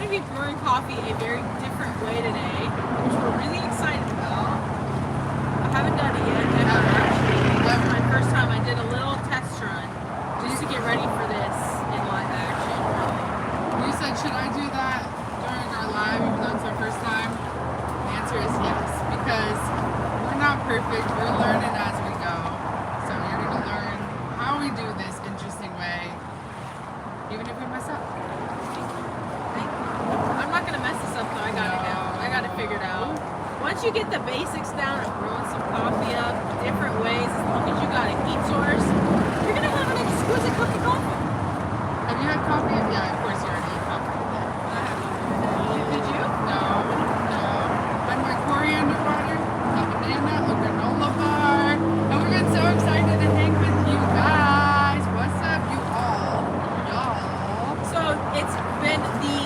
going to be brewing coffee a very different way today, which we're really excited about. I haven't done it yet, ever actually. This is my first time. I did a little test run just to get ready for this in live action, really. You said, should I do that during our live, even though it's our first time? The answer is yes, because we're not perfect. We're learning as we go. So you're going to learn how we do this interesting way, even if we mess up. I'm not going to mess this up though. I got it down. I got it figured out. Once you get the basics down of brewing some coffee up different ways, as long as you got a heat source, you're going to have an exquisite cup of coffee. Have you had coffee? Yeah, of course you already had coffee. Did you? No. And my coriander water, a banana, a granola bar, and we've been so excited to hang with you guys. What's up, you all? Y'all. So it's been the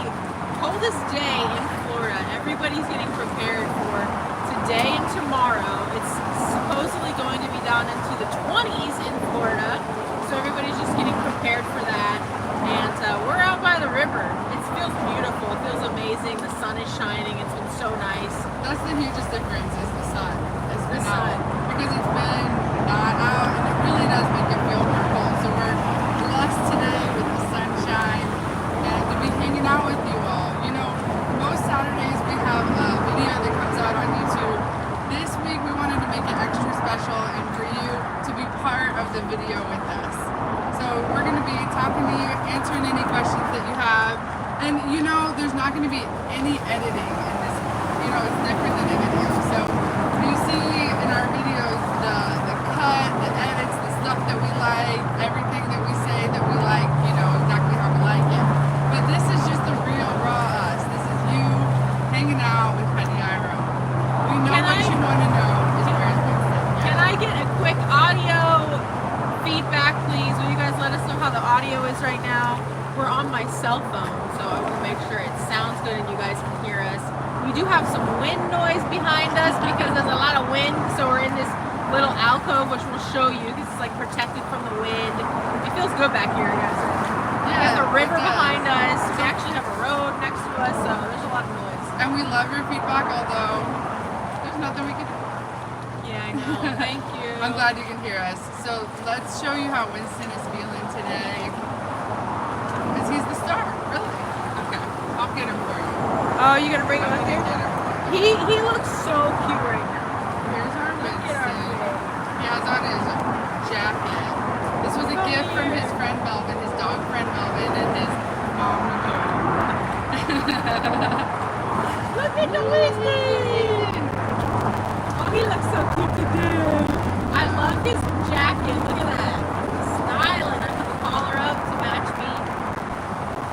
coldest day in Florida. Everybody's getting prepared for today and tomorrow. It's supposedly going to be down into the 20s in Florida. So everybody's just getting prepared for that. And we're out by the river. It feels beautiful. It feels amazing. The sun is shining. It's been so nice. That's the hugest difference is the sun. It's been The sun. out. Because it's been not out and it really does make it feel more cold. So we're blessed today with the sunshine and to be hanging out with you all. You know, most Saturdays we have a video that comes out on YouTube. This week we wanted to make it extra special and for you to be part of the video with us. So we're going to be talking to you, answering any questions that you have. And you know, there's not going to be any editing in this. You know, it's different than a video. So you see in our videos the cut, the edits, the stuff that we like, everything that we say that we like, you know, exactly how we like it. But this is just the real raw us. This is you hanging out with Honey Iro. We know what you want to know is where it's been. Can I get a quick audio feedback, please? Will you guys let us know how the audio is right now? We're on my cell phone, so I want to make sure it sounds good and you guys can hear us. We do have some wind noise behind us because there's a lot of wind, so we're in this little alcove, which we'll show you because it's like protected from the wind. It feels good back here, guys. We have the river behind us. We actually have a road next to us, so there's a lot of noise. And we love your feedback, although there's nothing we can do. Yeah, I know. Thank you. I'm glad you can hear us. So let's show you how Winston is feeling today. Because he's the star, really. Okay, I'll get him for you. Oh, you gonna bring him up here? Get him. He looks so cute right now. Here's our Look at our Winston. baby. He has on his jacket. This was a gift from his friend Melvin, his dog friend Melvin, and his mom Nicole. Look at the Winston! Oh, he looks so cute today. I love his jacket. Look at that. Styling. I put the collar up to match me.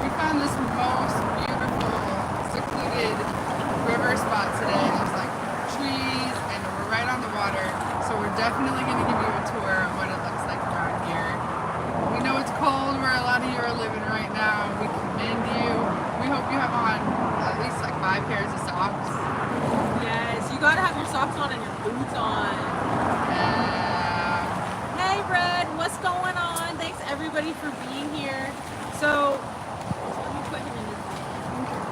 We found this most beautiful, secluded river spot today. There's like trees and we're right on the water. So we're definitely going to give you a tour of what it looks like around here. We know it's cold where a lot of you are living right now. We commend you. We hope you have on at least like 5 pairs of socks. Yes, you gotta have your socks on and your boots on. Hey, Red, what's going on? Thanks everybody for being here. So, let me put him in his bed.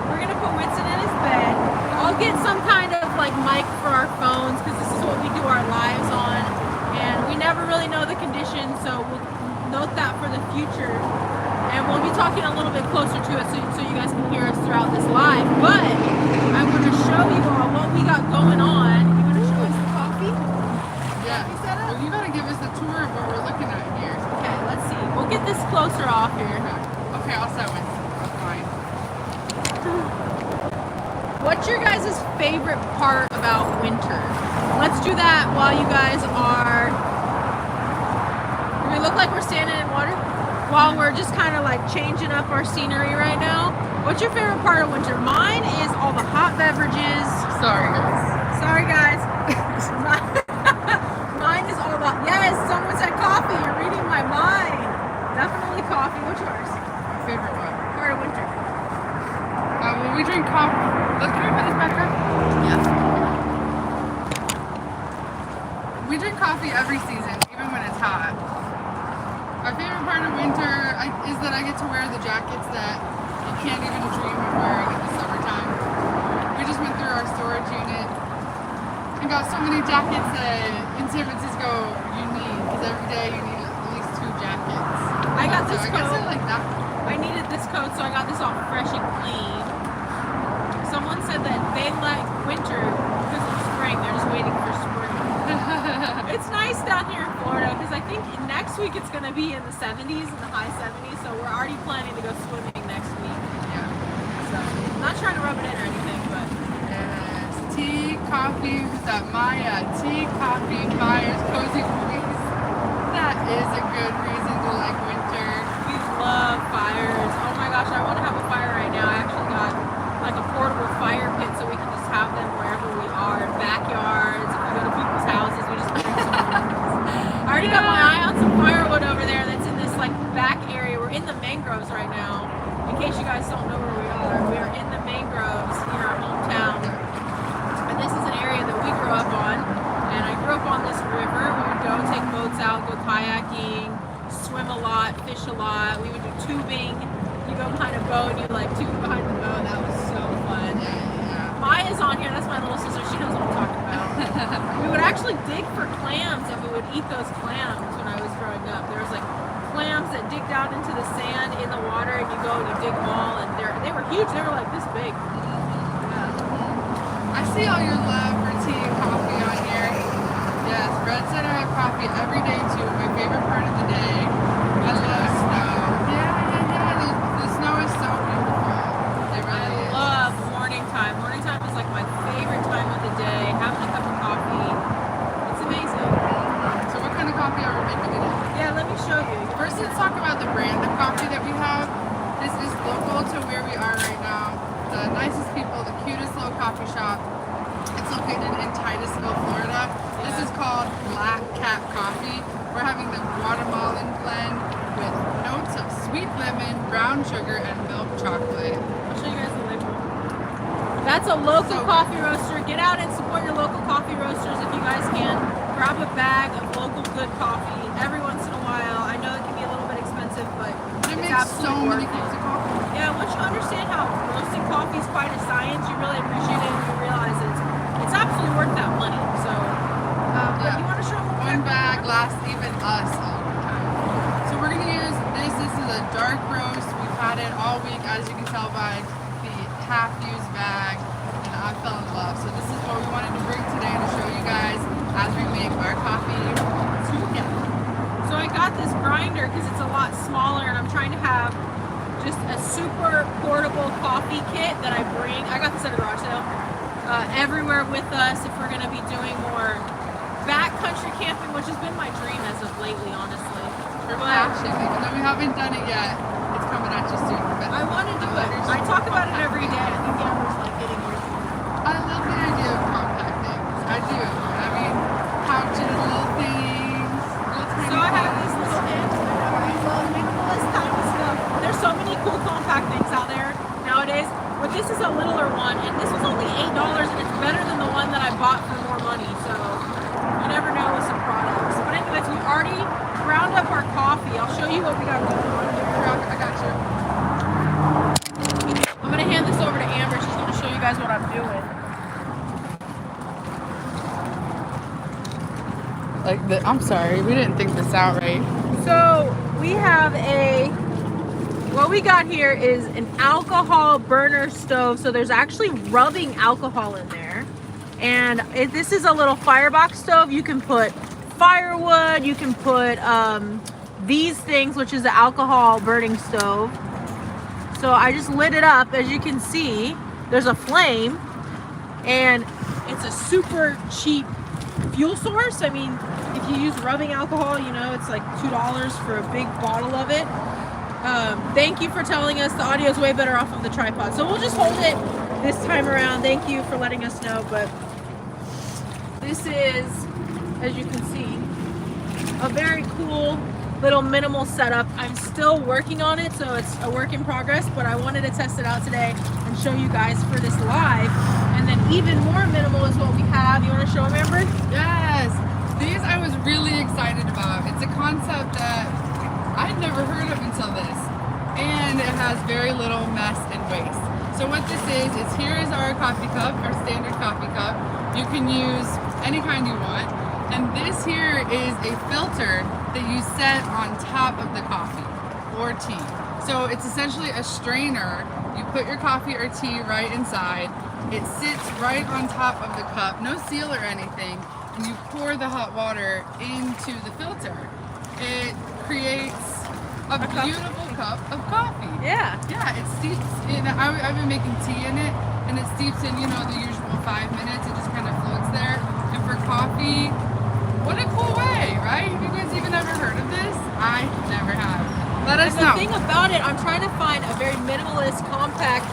We're gonna put Winston in his bed. I'll get some kind of like mic for our phones because this is what we do our lives on, and we never really know the conditions, so we'll note that for the future. And we'll be talking a little bit closer to it so you guys can hear us throughout this live. But I'm going to show you all what we got going on. You want to show us the coffee? Yeah. Coffee setup? Well, you gotta give us the tour of what we're looking at here. Okay, let's see. We'll get this closer off here. Okay, I'll set one. That's fine. What's your guys' favorite part about winter? Let's do that while you guys are... Do we look like we're standing in water? While we're just kind of like changing up our scenery right now. What's your favorite part of winter? Mine is all the hot beverages. Sorry, guys. Sorry, guys. Mine is all the... Yes, someone said coffee. You're reading my mind. Definitely coffee. What's yours? My favorite one. Part of winter. When we drink coffee, let's try put this back up. Yeah. We drink coffee every season, even when it's hot. Our favorite favorite part of winter is that I get to wear the jackets that you can't even dream of wearing in the summertime. We just went through our storage unit and got so many jackets that in San Francisco you need, because every day you need at least 2 jackets. I got this I guess coat. I like that. I needed this coat, so I got this all fresh and clean. Someone said that they like winter because of spring. They're just waiting for spring. It's nice down here in Florida because I think next week it's going to be in the 70s, in the high 70s. So we're already planning to go swimming next week. Yeah. So I'm not trying to rub it in or anything, but Yes. Tea, coffee, who's that? Maya. Tea, coffee, fires, cozy movies. That is a good reason to like winter. we love fires. Oh my gosh, I want to have a fire right now. I actually got like a portable fire pit so we can just have them wherever we are, in backyards. If we go to people's houses, we just bring some. I already got my eye on some firewood over there that's in this like back area. We're in the mangroves right now. In case you guys don't know where we are in the mangroves in our hometown. And this is an area that we grew up on. And I grew up on this river. We would go take boats out, go kayaking, swim a lot, fish a lot. We would do tubing. You go behind a boat and you like tube behind the boat. That was so fun. Maya's on here. That's my little sister. She knows what I'm talking about. We would actually dig for clams and we would eat those clams when I was growing up. There was like clams that dig down into the sand in the water and you go and you dig them all and they were huge. They were like this big. I see all your love for tea and coffee on here. Yes, Brett said I have coffee every day too. My favorite part of the day. I love snow. Yeah. The snow is so beautiful. It really is. I love morning time. Morning time is like my favorite time of the day. Having a cup of coffee. It's amazing. So what kind of coffee are we making today? Yeah, let me show you. First, let's talk about the brand of coffee that we have. This is local to where we are right now. The nicest people, the cutest little coffee shop. It's located in Titusville, Florida. This is called Black Cat Coffee. We're having the Guatemalan blend with notes of sweet lemon, brown sugar, and milk chocolate. I'll show you guys the label. That's a local coffee roaster. Get out and support your local coffee roasters if you guys can. Grab a bag of local good coffee every once in a while. I know it can be a little bit expensive, but They it's make so absolutely many worth cups it. of coffee. Yeah, once you understand how roasting coffee is quite a science, you really appreciate it and you realize it's absolutely worth that money. So, but you want to show them One bag lasts even us a long time. So we're gonna use this. This is a dark roast. We've had it all week, as you can tell by the half-used bag, and I fell in love. So this is what we wanted to bring today to show you guys as we make our coffee together. So I got this grinder because it's a lot smaller and I'm trying to have just a super portable coffee kit that I bring. I got this at a garage sale. Everywhere with us if we're going to be doing more backcountry camping, which has been my dream as of lately, honestly. For passion, even though we haven't done it yet, it's coming at you soon. But I want to do it. I talk about it every day. I think Amber's like getting yours. I love the idea of compact things. I do. I mean, pouches, little things, little tiny So I have things. these little things. These little minimalist tiny stuff. There's so many cool compact things out there nowadays. But this is a littler one, and this was only $8, and it's better than the one that I bought for more money. So you never know with some products. But anyways, we already ground up our coffee. I'll show you what we got going on here. I got you. I'm gonna hand this over to Amber. She's gonna show you guys what I'm doing. I'm sorry, we didn't think this out right. So we have what we got here is an alcohol burner stove. So there's actually rubbing alcohol in there. And this is a little firebox stove. You can put firewood, you can put these things, which is an alcohol burning stove. So I just lit it up. As you can see, there's a flame and it's a super cheap fuel source. I mean, if you use rubbing alcohol, you know, it's like $2 for a big bottle of it. Thank you for telling us the audio is way better off of the tripod. So we'll just hold it this time around. Thank you for letting us know. But this is, as you can see, a very cool little minimal setup. I'm still working on it, so it's a work in progress, but I wanted to test it out today and show you guys for this live. And then even more minimal is what we have. You want to show them, Amber? Yes, these I was really excited about. It's a concept that I'd never heard of until this. And it has very little mess and waste. So what this is here is our coffee cup, our standard coffee cup. You can use any kind you want. And this here is a filter that you set on top of the coffee or tea. So it's essentially a strainer. You put your coffee or tea right inside. It sits right on top of the cup, no seal or anything, and you pour the hot water into the filter. It creates a beautiful cup of coffee. Yeah. Yeah, it steeps in. I've been making tea in it, and it steeps in, the usual 5 minutes. It just kind of floats there. And for coffee, what a cool way, right? Have you guys even ever heard of this? I never have. Let us know. The thing about it, I'm trying to find a very minimalist, compact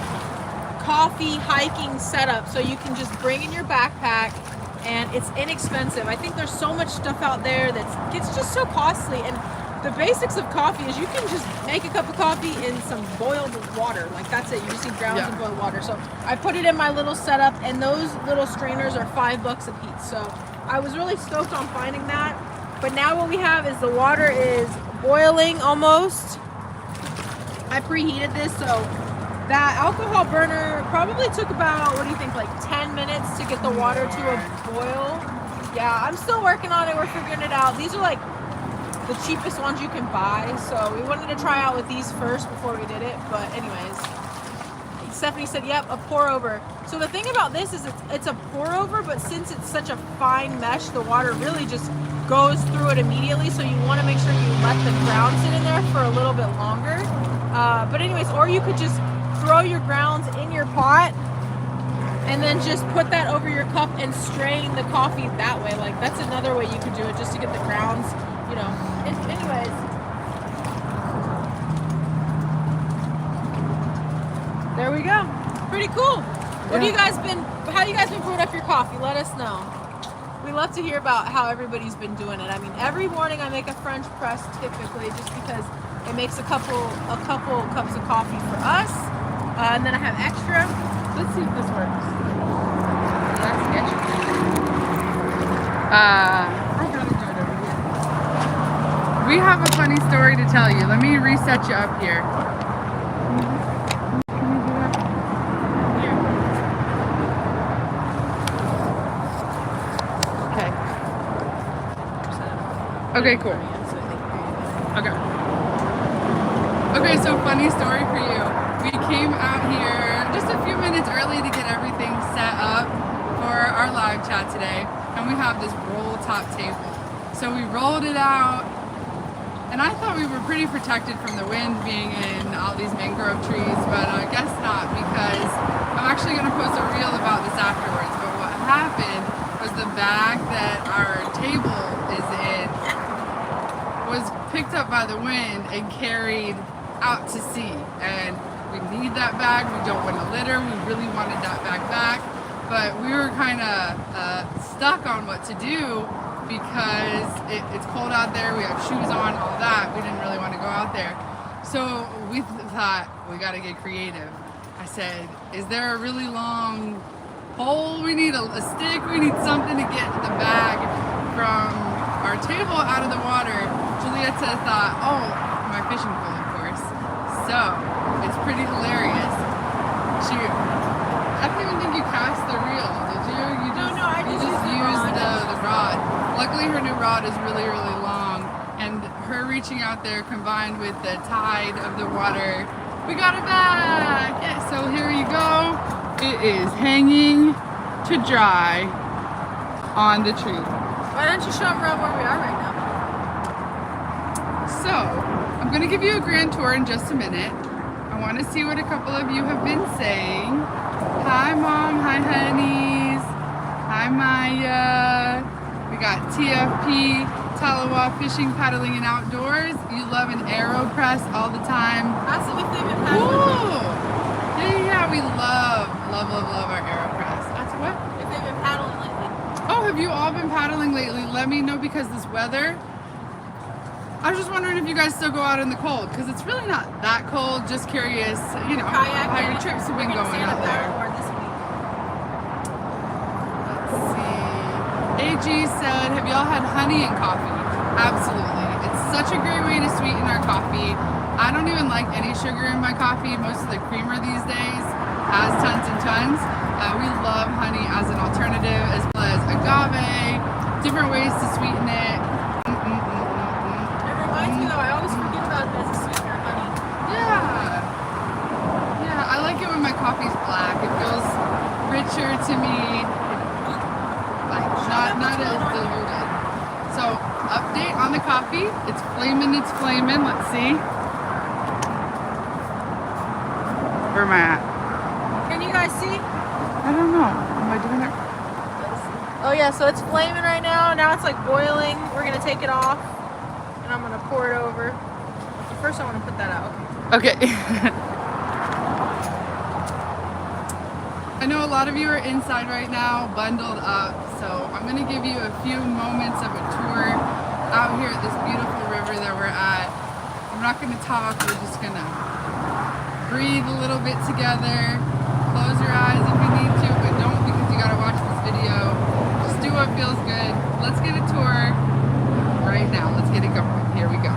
coffee hiking setup so you can just bring in your backpack, and it's inexpensive. I think there's so much stuff out there it's just so costly, and the basics of coffee is you can just make a cup of coffee in some boiled water. Like that's it. You just need grounds and boiled water. So I put it in my little setup, and those little strainers are $5 a piece. So I was really stoked on finding that. But now what we have is the water is boiling almost. I preheated this, so that alcohol burner probably took about, what do you think, like 10 minutes to get the water to a boil. Yeah, I'm still working on it. We're figuring it out. These are like the cheapest ones you can buy, so we wanted to try out with these first before we did it. But anyways, Stephanie said, yep, a pour over. So the thing about this is it's a pour over, but since it's such a fine mesh, the water really just goes through it immediately. So you want to make sure you let the ground sit in there for a little bit longer. But anyways, or you could just throw your grounds in your pot and then just put that over your cup and strain the coffee that way. Like that's another way you could do it, just to get the grounds, anyways. There we go. Pretty cool. How you guys been brewing up your coffee? Let us know. We love to hear about how everybody's been doing it. I mean, every morning I make a French press typically, just because it makes a couple cups of coffee for us. And then I have extra. Let's see if this works. That's sketchy. I gotta do it over here. We have a funny story to tell you. Let me reset you up here. Okay, cool. Okay, so funny story for you. We came out here just a few minutes early to get everything set up for our live chat today, and we have this roll top table. So we rolled it out, and I thought we were pretty protected from the wind being in all these mangrove trees, but I guess not, because I'm actually going to post a reel about this afterwards. But what happened was the bag that our table is in was picked up by the wind and carried out to sea, and we need that bag. We don't want to litter. We really wanted that bag back, but we were kind of stuck on what to do because it's cold out there. We have shoes on, all that. We didn't really want to go out there, so we thought we got to get creative. I said, is there a really long pole? We need a stick. We need something to get the bag from our table out of the water. Julietta thought, oh, my fishing pole, of course. So it's pretty hilarious. I don't even think you cast the reel, did you? I just used the rod. Luckily, her new rod is really, really long, and her reaching out there combined with the tide of the water, we got it back. Yeah, so here you go. It is hanging to dry on the tree. Why don't you show them around where we are right now? So, I'm going to give you a grand tour in just a minute. I want to see what a couple of you have been saying. Hi, Mom. Hi, honeys. Hi, Maya. We got TFP, Talawa Fishing, Paddling, and Outdoors. You love an AeroPress all the time. Ask them if they've been paddling. Yeah, we love our AeroPress. That's what? If they've been paddling lately. Oh, have you all been paddling lately? Let me know, because this weather. I was just wondering if you guys still go out in the cold, because it's really not that cold. Just curious, how your trips have been going out there. Let's see. AG said, have y'all had honey and coffee? Absolutely. It's such a great way to sweeten our coffee. I don't even like any sugar in my coffee. Most of the creamer these days has tons and tons. We love honey as an alternative, as well as agave, different ways to sweeten it. It reminds me though, I always forget about it as a sweetener, honey. Yeah. Yeah, I like it when my coffee's black. It feels richer to me. Like not as diluted. So update on the coffee. It's flaming, it's flaming. Let's see. Where am I at? Can you guys see? I don't know. Am I doing it? Oh yeah, so it's flaming right now. Now it's like boiling. We're gonna take it off and I'm gonna pour it over. First I wanna put that out. Okay. I know a lot of you are inside right now, bundled up, so I'm gonna give you a few moments of a tour out here at this beautiful river that we're at. I'm not gonna talk, we're just gonna breathe a little bit together. Close your eyes if you need to, but don't, because you gotta watch this video. Just do what feels good. Let's get a tour right now. Let's get it going. Here we go.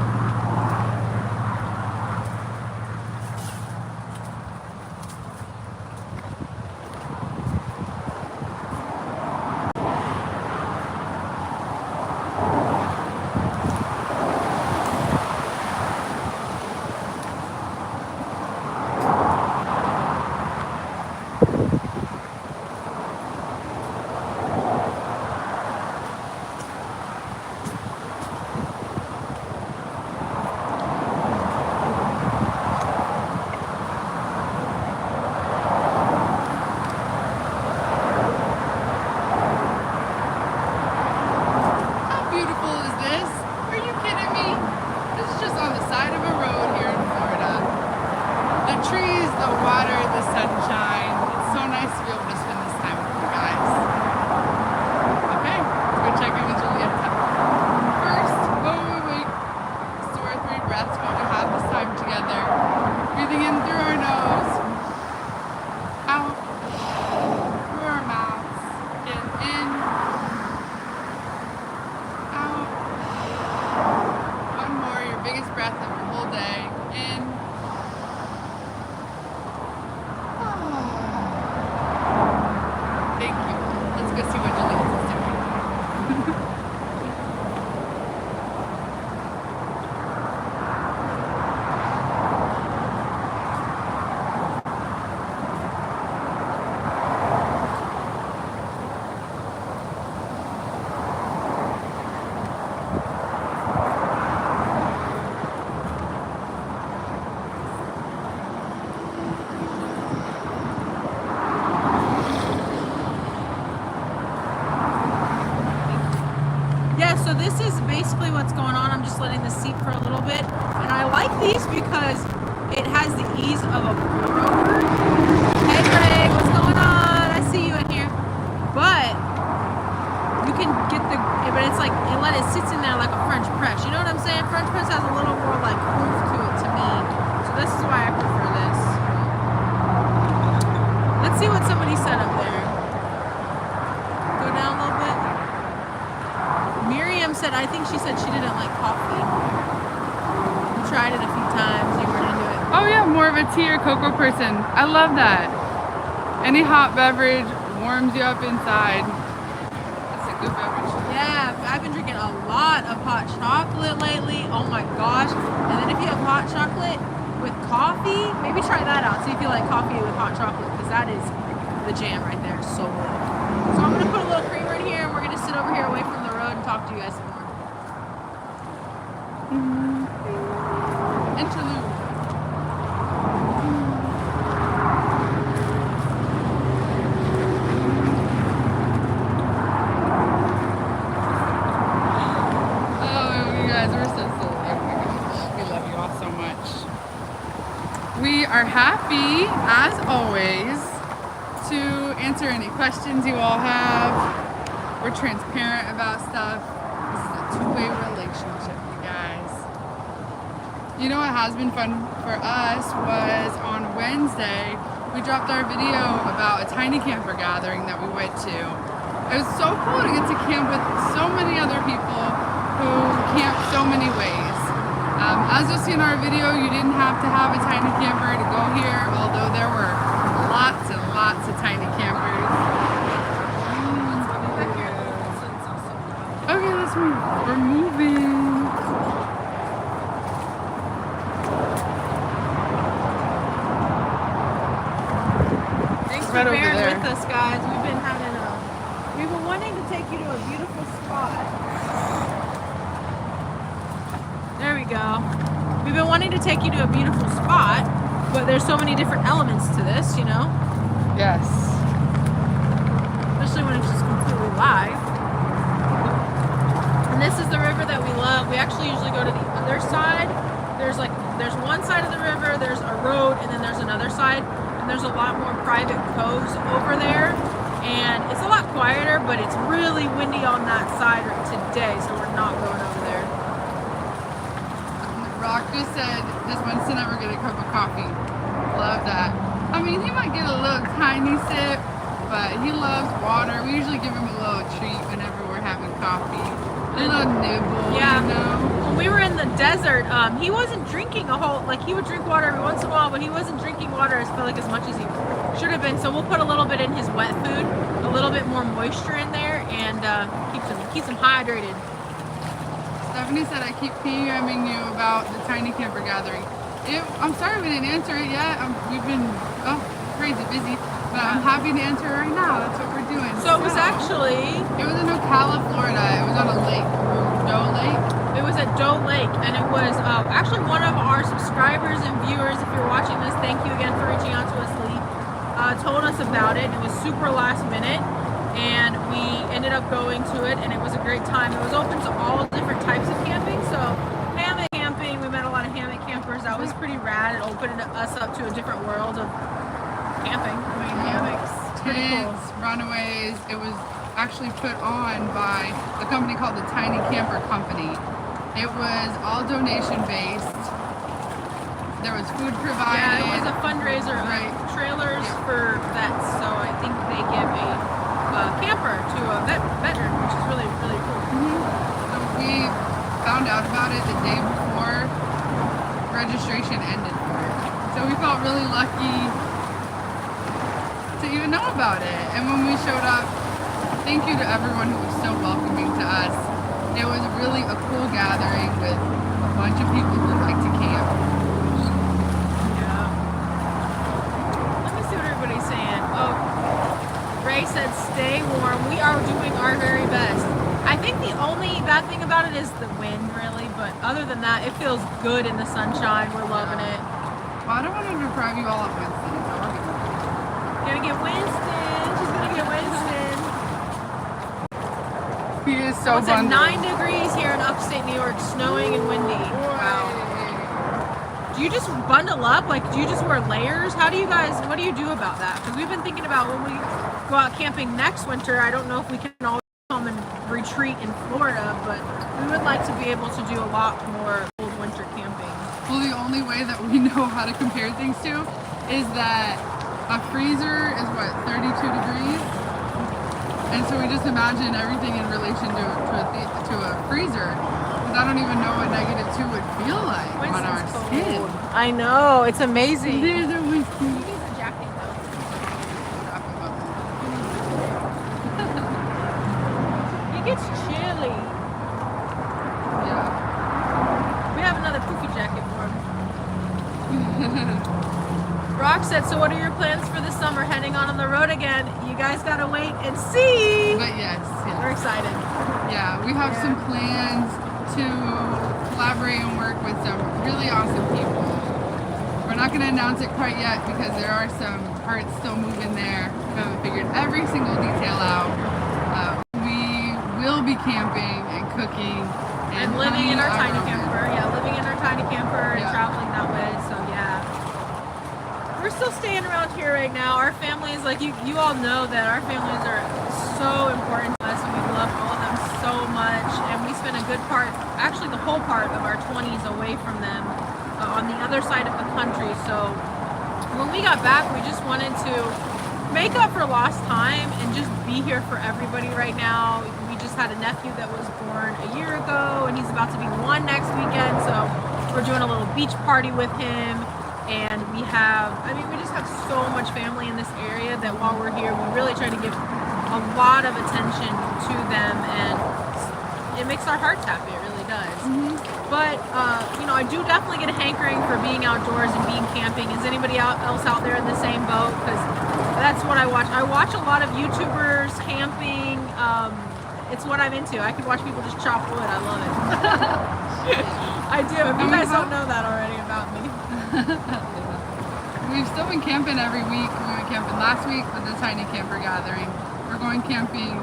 So this is basically what's going on. I'm just letting this seep for a little bit. And I like these because it has the ease of a pour over. Hey Greg, what's going on? I see you in here. But you can get but it's like, it sits in there like a French press. You know what I'm saying? French press has a little more like proof to it to me. So this is why I prefer this. Let's see what somebody said up there. Go down a little bit. Miriam said, I think she said she didn't like coffee. You tried it a few times, you weren't into it. Oh yeah, more of a tea or cocoa person. I love that. Any hot beverage warms you up inside. That's a good beverage. Yeah, I've been drinking a lot of hot chocolate lately. Oh my gosh. And then if you have hot chocolate with coffee, maybe try that out. See if you like coffee with hot chocolate, because that is the jam right there. It's so good. So I'm gonna put a little creamer in here and we're gonna sit over here away from the road and talk to you guys some more. Interlude. We are happy, as always, to answer any questions you all have. We're transparent about stuff. This is a two-way relationship, you guys. You know what has been fun for us was on Wednesday, we dropped our video about a tiny camper gathering that we went to. It was so cool to get to camp with so many other people who camp so many ways. As you'll see in our video, you didn't have to have a tiny camper to go here, although there were lots and lots of tiny campers. Okay, let's move. We're moving. Thanks for Right over bearing there. with us, guys. We've been wanting to take you to a beautiful spot. There we go. We've been wanting to take you to a beautiful spot, but there's so many different elements to this, you know? Yes. Especially when it's just completely live. And this is the river that we love. We actually usually go to the other side. There's one side of the river, there's a road, and then there's another side. And there's a lot more private coves over there. And it's a lot quieter, but it's really windy on that side today, so we're not going over there. Rock just said just wants to never get a cup of coffee. Love that. I mean, he might get a little tiny sip, but he loves water. We usually give him a little treat whenever we're having coffee. A little nibble, Yeah. you know? When we were in the desert, he wasn't drinking a whole, like he would drink water every once in a while, but he wasn't drinking water, I feel like, as much as he should have been. So we'll put a little bit in his wet food, a little bit more moisture in there, and keeps him hydrated. Stephanie said I keep PMing you about the tiny camper gathering. I'm sorry we didn't answer it yet. We've been crazy busy, but I'm happy to answer it right now. That's what we're doing. So it was actually... It was in Ocala, Florida. It was on a lake, Doe Lake. It was at Doe Lake, and it was actually one of our subscribers and viewers. If you're watching this, thank you again for reaching out to us, Lee. Told us about it. It was super last minute, and we ended up going to it, and it was a great time. It was open to all different types of camping, so hammock camping. We met a lot of hammock campers. That was pretty rad. It opened us up to a different world of camping. I mean, hammocks. Pretty cool. Tents, runaways. It was actually put on by a company called the Tiny Camper Company. It was all donation based. There was food provided. Yeah, it was a fundraiser, Right. Trailers for vets. So I think they give a camper to a veteran, which is really, really cool. So we found out about it the day before registration ended for it. So we felt really lucky to even know about it. And when we showed up, thank you to everyone who was so welcoming to us. It was really a cool gathering with a bunch of people who like to camp. Yeah. Let me see what everybody's saying. Oh, Ray said stay warm. We are doing our very best. I think the only bad thing about it is the wind, really. But other than that, it feels good in the sunshine. We're loving it. Well, I don't want to deprive you all of Winston. Gonna get Winston. She's gonna get Winston. He is so It's at bundled. 9 degrees here in upstate New York, snowing and windy. Wow. Do you just bundle up? Like, do you just wear layers? What do you do about that? Because we've been thinking about when we go out camping next winter, I don't know if we can always come and retreat in Florida, but we would like to be able to do a lot more cold winter camping. Well, the only way that we know how to compare things to is that a freezer is what, 32 degrees? And so we just imagine everything in relation to a freezer. Because I don't even know what -2 would feel like on our skin. I know, it's amazing. There's a whiskey. He needs a jacket though. Wrap him up. It gets chilly. Yeah. We have another poofy jacket for him. Rock said, so what are your plans for the summer? Heading on the road again. You guys gotta wait and see. But yes. We're excited. Yeah, we have some plans to collaborate and work with some really awesome people. We're not going to announce it quite yet because there are some parts still moving there. We haven't figured every single detail out. We will be camping and cooking And living in our tiny own. camper. Yeah, living in our tiny camper and Yeah. traveling that way. So yeah. We're still staying around here right now. Our families, like you all know that our families are so important to us and we love all of them so much. And we spent a good part, actually the whole part of our 20s away from them on the other side of the country. So when we got back, we just wanted to make up for lost time and just be here for everybody right now. We just had a nephew that was born a year ago and he's about to be 1 next weekend. So We're doing a little beach party with him. And we just have so much family in this area that while we're here, we really try to give a lot of attention to them, and it makes our hearts happy. It really does. But, I do definitely get a hankering for being outdoors and being camping. Is anybody else out there in the same boat? Because that's what I watch. I watch a lot of YouTubers camping. It's what I'm into. I can watch people just chop wood. I love it. I do. If you guys don't know that already about me. We've still been camping every week. We went camping last week with the Tiny Camper Gathering. We're going camping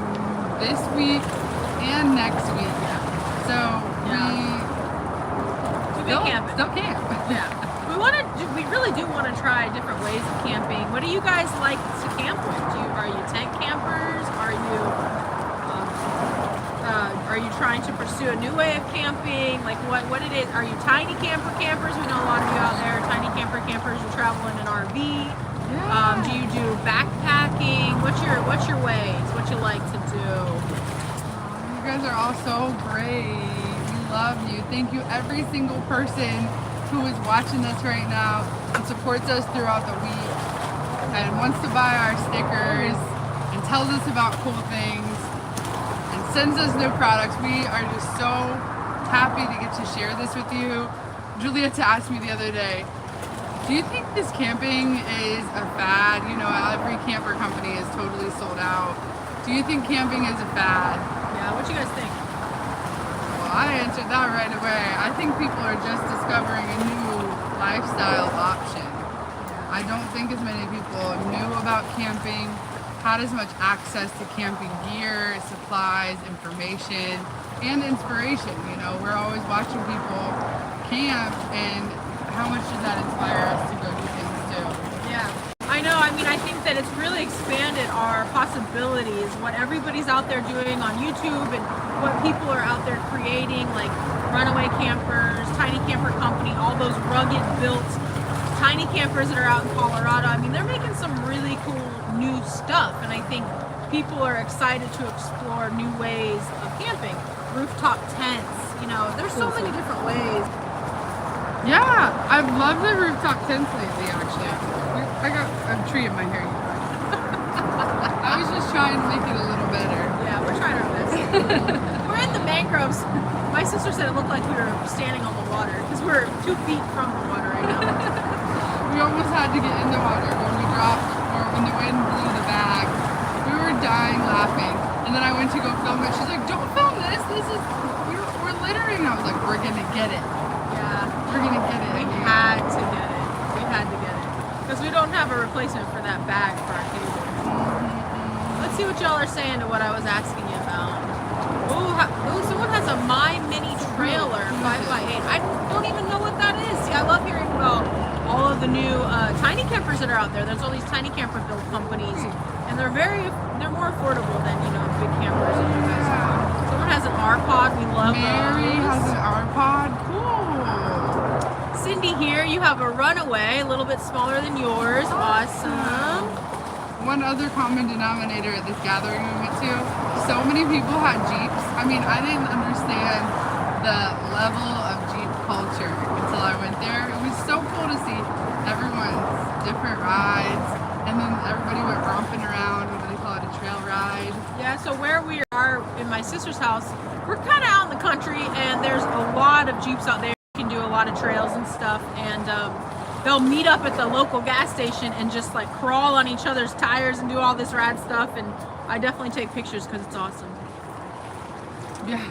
this week and next week. So we still camp. Yeah. We really do want to try different ways of camping. What do you guys like to camp with? Are you tent campers? Are you trying to pursue a new way of camping? Like what it is? Are you tiny campers? We know a lot of you out there, tiny campers. You travel in an RV. Yeah. Do you do backpacking? What's your ways? What you like to do? You guys are all so great. We love you. Thank you, every single person who is watching this right now and supports us throughout the week and wants to buy our stickers and tells us about cool things. Sends us new products. We are just so happy to get to share this with you. Julietta asked me the other day, do you think this camping is a fad? Every camper company is totally sold out. Do you think camping is a fad? Yeah, what you guys think? Well, I answered that right away. I think people are just discovering a new lifestyle option. I don't think as many people knew about camping, had as much access to camping gear, supplies, information, and inspiration. We're always watching people camp, and how much does that inspire us to go do things too? Yeah, I know. I think that it's really expanded our possibilities, what everybody's out there doing on YouTube and what people are out there creating, like Runaway Campers, Tiny Camper Company, all those rugged built tiny campers that are out in Colorado. They're making some really cool new stuff, and I think people are excited to explore new ways of camping. Rooftop tents, there's so many different ways. Yeah, I've loved the rooftop tents lately, actually. I got a tree in my hair. I was just trying to make it a little better. Yeah, we're trying our best. We're in the mangroves. My sister said it looked like we were standing on the water because we're 2 feet from the water right now. We almost had to get in the water when we dropped, or when the wind blew the bag. We were dying laughing. And then I went to go film it. She's like, don't film this. We're littering. I was like, we're going to get it. Yeah. We're going to get it. We had to get it. Because we don't have a replacement for that bag for our cable. Let's see what y'all are saying to what I was asking you about. Ooh, someone has a My Mini trailer 5x8. I don't even know what that is. See, I love hearing about all of the new tiny campers that are out there. There's all these tiny camper build companies, and they're more affordable than big campers that you guys have. Someone has an R-Pod. We love Mary those. has an R-Pod. Cool. Cindy here, you have a Runaway, a little bit smaller than yours. Awesome. One other common denominator at this gathering we went to, so many people had Jeeps. I didn't understand the level of Jeep culture until I went there. It was so cool to see everyone's different rides, and then everybody went romping around. What do they call it? A trail ride. Yeah, so where we are in my sister's house, we're kind of out in the country, and there's a lot of Jeeps out there. You can do a lot of trails and stuff, and they'll meet up at the local gas station and just like crawl on each other's tires and do all this rad stuff, and I definitely take pictures because it's awesome. Yeah.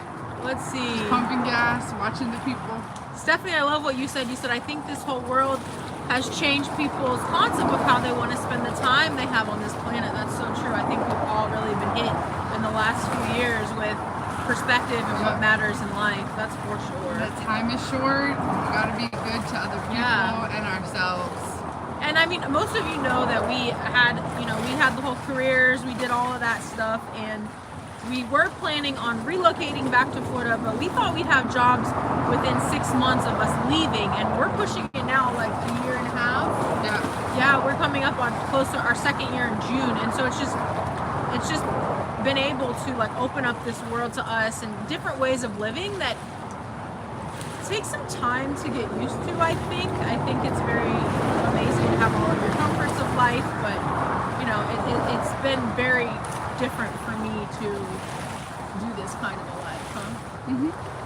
Let's see. Just pumping gas, watching the people. Stephanie, I love what you said. You said, I think this whole world has changed people's concept of how they want to spend the time they have on this planet. That's so true. I think we've all really been hit in the last few years with perspective and what matters in life. That's for sure. That time is short. We got to be good to other people and ourselves. And most of you know that we had the whole careers, we did all of that stuff, and we were planning on relocating back to Florida, but we thought we'd have jobs within 6 months of us leaving, and we're pushing it now like a year and a half. Yeah, we're coming up on close to our second year in June, and so it's just been able to like open up this world to us and different ways of living that takes some time to get used to, I think. I think it's very amazing to have all of your comforts of life, but you know, it's been very different for me to do this kind of a life, huh?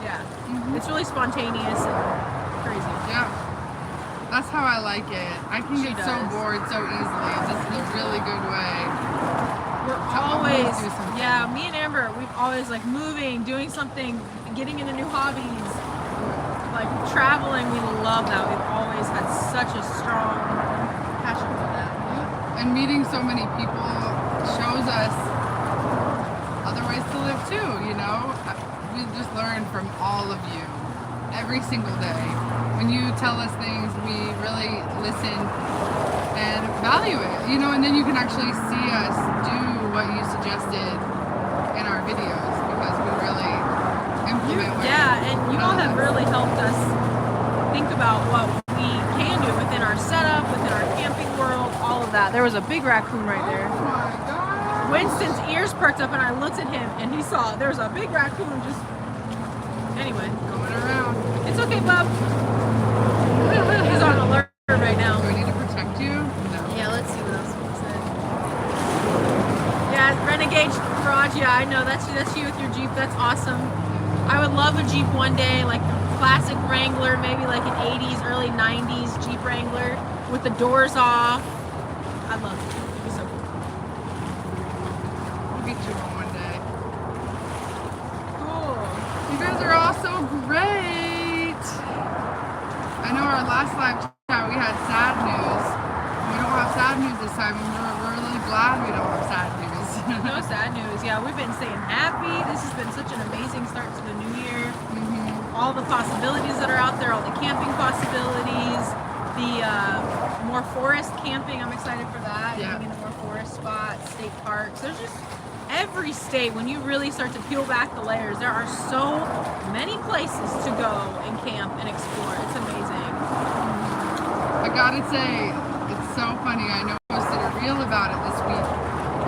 Yeah. It's really spontaneous and crazy. Yeah. That's how I like it. I can get so bored so easily. This is a really good way. We're always, yeah, me and Amber, we've always like moving, doing something, getting into new hobbies, like traveling. We love that. We've always had such a strong passion for that. And meeting so many people shows us other ways to live too, you know? We just learn from all of you every single day. When you tell us things, we really listen and value it, you know, and then you can actually see us do what you suggested in our videos because we really implement what and you all have really helped us think about what we can do within our setup, within our camping world, all of that. There was a big raccoon right there. Oh my God. Winston's ears perked up and I looked at him and he saw there was a big raccoon just, anyway. Going around. It's okay, bub. He's on alert right now. Do I need to protect you? No. Yeah, let's see what else we said. Yeah, Renegade Garage. Yeah, I know that's you with your Jeep. That's awesome. I would love a Jeep one day, like a classic Wrangler, maybe like an 80s, early 90s Jeep Wrangler with the doors off. I'd love it. It'd be so cool. We'll get you one day. Cool. You guys are all so great. I know our last live chat we had sad news. We don't have sad news this time, and we're really glad we don't have sad news. No sad news. Yeah, we've been staying happy. This has been such an amazing start to the new year. All the possibilities that are out there, all the camping possibilities, the more forest camping. I'm excited for that. Yeah. Getting into more forest spots, state parks. There's just every state, when you really start to peel back the layers, there are so many places to go and camp and explore. It's amazing. I gotta say, it's so funny. I know I posted a reel about it this week.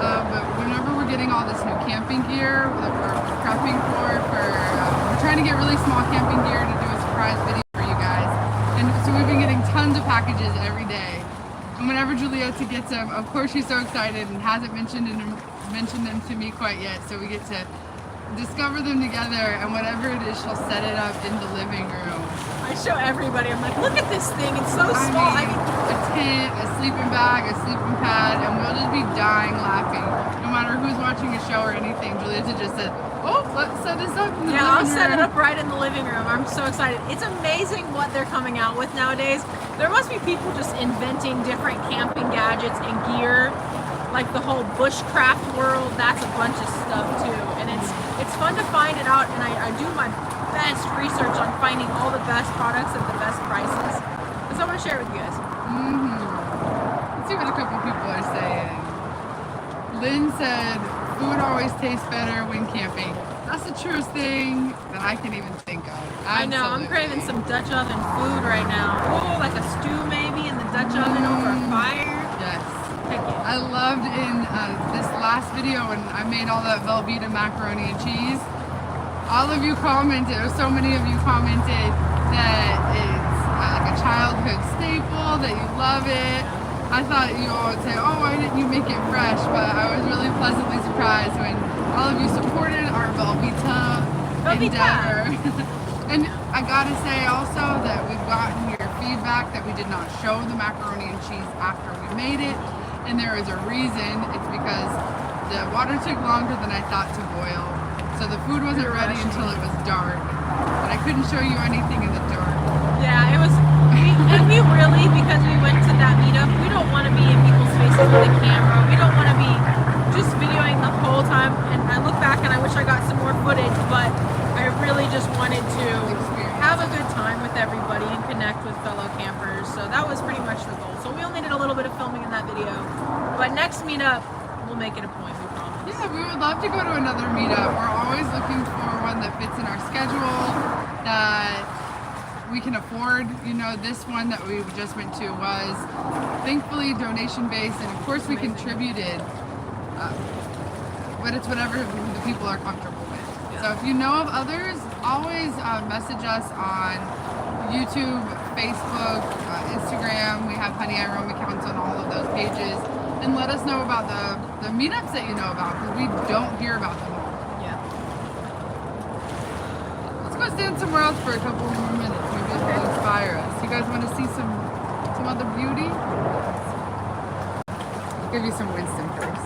But whenever we're getting all this new camping gear that we're prepping for we're trying to get really small camping gear to do a surprise video for you guys. And so we've been getting tons of packages every day. And whenever Julieta gets them, of course she's so excited and hasn't mentioned them to me quite yet. So we get to discover them together, and whatever it is, she'll set it up in the living room. I show everybody. I'm like, look at this thing. It's so small. I mean, a tent, a sleeping bag, a sleeping pad, and we'll just be dying laughing. No matter who's watching a show or anything, Julieta just said, oh, let's set this up in the living room. I'll set it up right in the living room. I'm so excited. It's amazing what they're coming out with nowadays. There must be people just inventing different camping gadgets and gear. Like the whole bushcraft world, that's a bunch of stuff too. And it's fun to find it out, and I do my best research on finding all the best products at the best prices. So I want to share it with you guys. Let's see what a couple people are saying. Lynn said, food always tastes better when camping. That's the truest thing that I can even think of. I know, I'm craving some Dutch oven food right now. Oh, like a stew maybe in the Dutch oven over a fire. Yes. Heck yeah. I loved in this last video when I made all that Velveeta macaroni and cheese. All of you commented, or so many of you commented that it's like a childhood staple, that you love it. I thought you all would say, oh, why didn't you make it fresh? But I was really pleasantly surprised when all of you supported our Velveeta endeavor. And I gotta say also that we've gotten your feedback that we did not show the macaroni and cheese after we made it. And there is a reason. It's because the water took longer than I thought to boil. So the food wasn't ready until it was dark. But I couldn't show you anything in the dark. Yeah, it was, and we really, because we went to that meetup, we don't want to be in people's faces with a camera. We don't want to be just videoing the whole time. And I look back and I wish I got some more footage, but I really just wanted to have a good time with everybody and connect with fellow campers. So that was pretty much the goal. So we only did a little bit of filming in that video. But next meetup, we'll make it a point, we promise. Yeah, we would love to go to another meetup. We're always looking for one that fits in our schedule, that we can afford. You know, this one that we just went to was thankfully donation based, and of course we contributed, but it's whatever the people are comfortable with. Yeah. So if you know of others, always message us on YouTube, Facebook, Instagram. We have Honey I Roam accounts on all of those pages. And let us know about the meetups that you know about, because we don't hear about them all. Yeah. Let's go stand somewhere else for a couple more minutes. Maybe it'll inspire us. You guys want to see some other beauty? I'll give you some Winston first.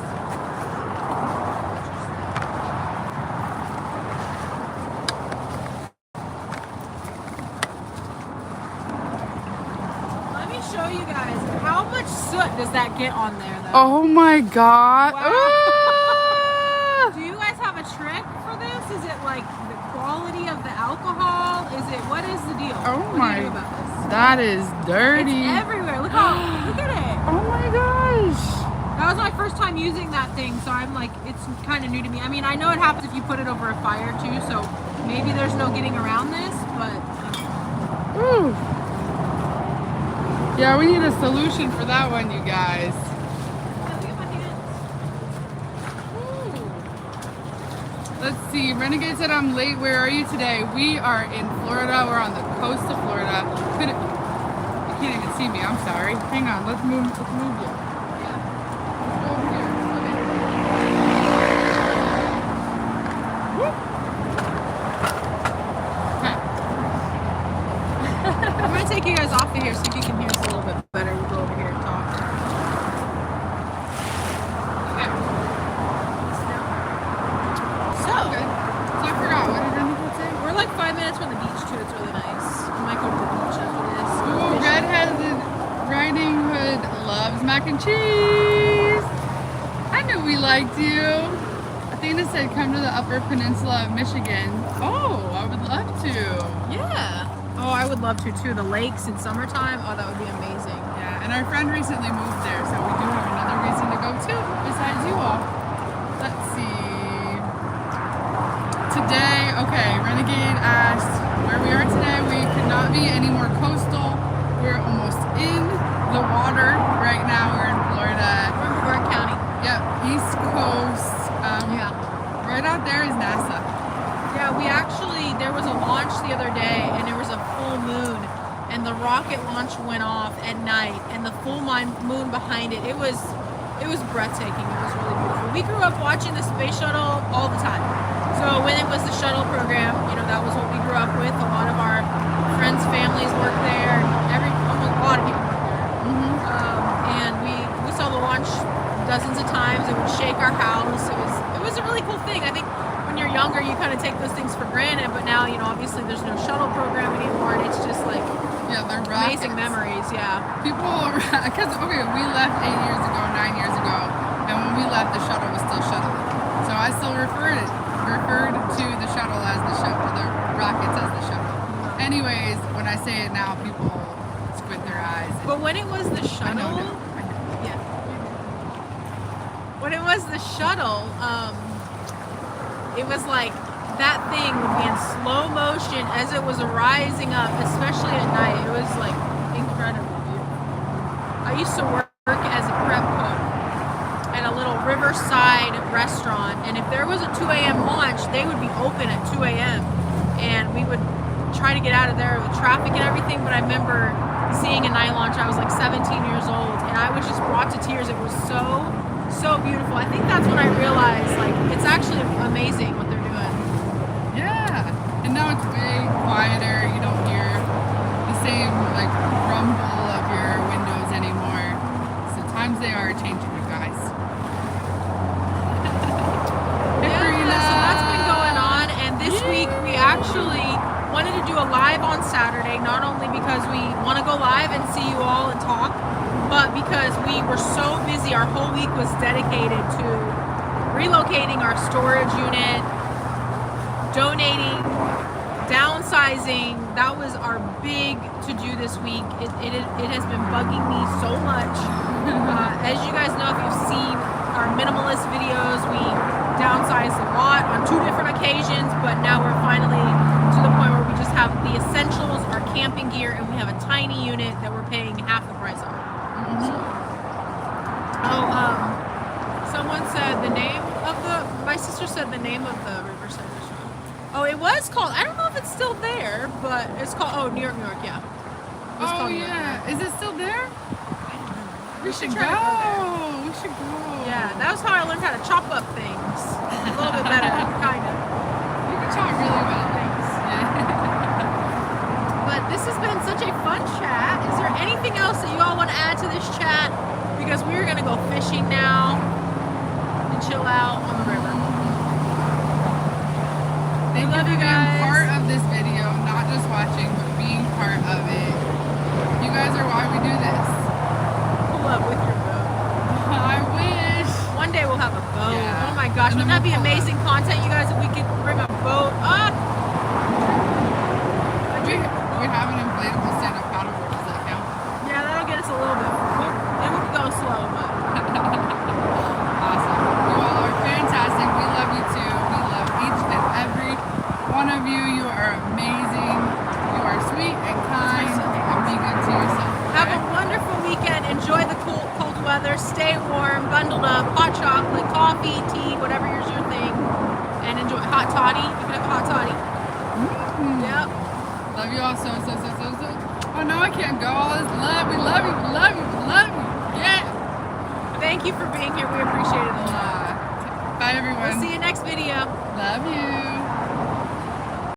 Let me show you guys how much soot does that get on there, though. Oh my god. Wow. Ah! Do you guys have a trick for this? Is it like the quality of the alcohol? What is the deal? Oh what my, do you do about this? that is dirty. It's everywhere. Look at it. Oh my gosh. That was my first time using that thing, so I'm like, it's kind of new to me. I mean, I know it happens if you put it over a fire too, so maybe there's no getting around this, but. Ooh. Yeah, we need a solution for that one, you guys. Look at my hands. Ooh. Let's see. Renegade said I'm late. Where are you today? We are in Florida. We're on the coast of Florida. You can't even see me. I'm sorry. Hang on. Let's move you. Take you guys off of here so you can hear us a little bit better. We'll go over here and talk. Okay. So I forgot. What did Renegade say? we're like 5 minutes from the beach too. It's really nice. We might go to the beach after this. Ooh, Redheaded Riding Hood loves mac and cheese. I knew we liked you. Athena said come to the Upper Peninsula of Michigan. Oh, I would love to. Yeah. Oh, I would love to too. The lakes in summertime. Oh, that would be amazing. Yeah, and our friend recently moved there, so we do have another reason to go too, besides you all. Let's see. Today, okay, Renegade asked where we are today. We could not be any more coastal. We're almost in the water right now. We're in Florida. We're in Brevard County. Yep, East Coast. Yeah. Right out there is NASA. Yeah, there was a launch the other day, and there was a full moon, and the rocket launch went off at night, and the full moon behind it. It was breathtaking. It was really beautiful. We grew up watching the space shuttle all the time. So when it was the shuttle program, that was what we grew up with. A lot of our friends' families worked there. A lot of people worked there. Mm-hmm. And we saw the launch dozens of times. It would shake our house. It was a really cool thing. I think when you're younger, you kind of take those things for granted, but now, obviously there's no shuttle program anymore, and it's just like they're amazing memories. Yeah. People, because we left 8 years ago, 9 years ago, and when we left, the shuttle was still shuttling. So I still referred to the shuttle as the shuttle, the rockets as the shuttle. Anyways, when I say it now, people squint their eyes. But when it was the shuttle, I know. yeah. When it was the shuttle, it was like that thing would be in slow motion as it was rising up, especially at night. It was like incredibly beautiful. I used to work as a prep cook at a little riverside restaurant, and if there was a 2 a.m. launch, they would be open at 2 a.m. and we would try to get out of there with traffic and everything. But I remember seeing a night launch. I was like 17 years old, and I was just brought to tears. It was so beautiful. I think that's when I realized, like, it's actually amazing what they're doing. Yeah, and now it's way quieter. You don't hear the same like rumble of your windows anymore. So times they are changing, you guys. So that's been going on, and this week we actually wanted to do a live on Saturday, not only because we want to go live and see you all and talk, but because we were so busy. Our whole week was dedicated to relocating our storage unit, donating, downsizing. That was our big to-do this week. It has been bugging me so much. As you guys know, if you've seen our minimalist videos, we downsized a lot on 2 different occasions, but now we're finally to the point where we just have the essentials, our camping gear, and we have a tiny unit that we're paying half the price on. Someone said my sister said the name of the Riverside restaurant. Oh, it was called, I don't know if if it's still there, but it's called New York, yeah. It's Oh called New York, yeah. Is it still there? We should go. try to go there. We should go. Yeah, that was how I learned how to chop up things. A little bit better, kind of. You can talk really well. Thanks. Yeah. But this has been such a fun chat. Is there anything else that you all want to add to this chat? Because we're gonna go fishing now and chill out on the river. Thank love you you for guys. being part of this video, not just watching, but being part of it. You guys are why we do this. Pull up with your boat. I wish. One day we'll have a boat. Yeah. Oh my gosh, And wouldn't then that be we'll pull up. amazing content, you guys, if we could bring a boat up? We have an inflatable stand-up paddleboard. Does that count? Yeah, that'll get us a little bit. It would go slow, but Awesome. You all are fantastic. We love you too. We love each and every one of you. You are amazing. You are sweet and kind. And be good to yourself. have a Okay? wonderful weekend. Enjoy the cold weather. Stay warm, bundled up, hot chocolate, coffee, tea, whatever is your thing. And enjoy hot toddy. You can have a hot toddy. Yep. Love you all so. Oh no, I can't go. All this love. We love you. We love you. We love you. Yeah. Thank you for being here. We appreciate it a lot. Bye everyone. We'll see you next video. Love you.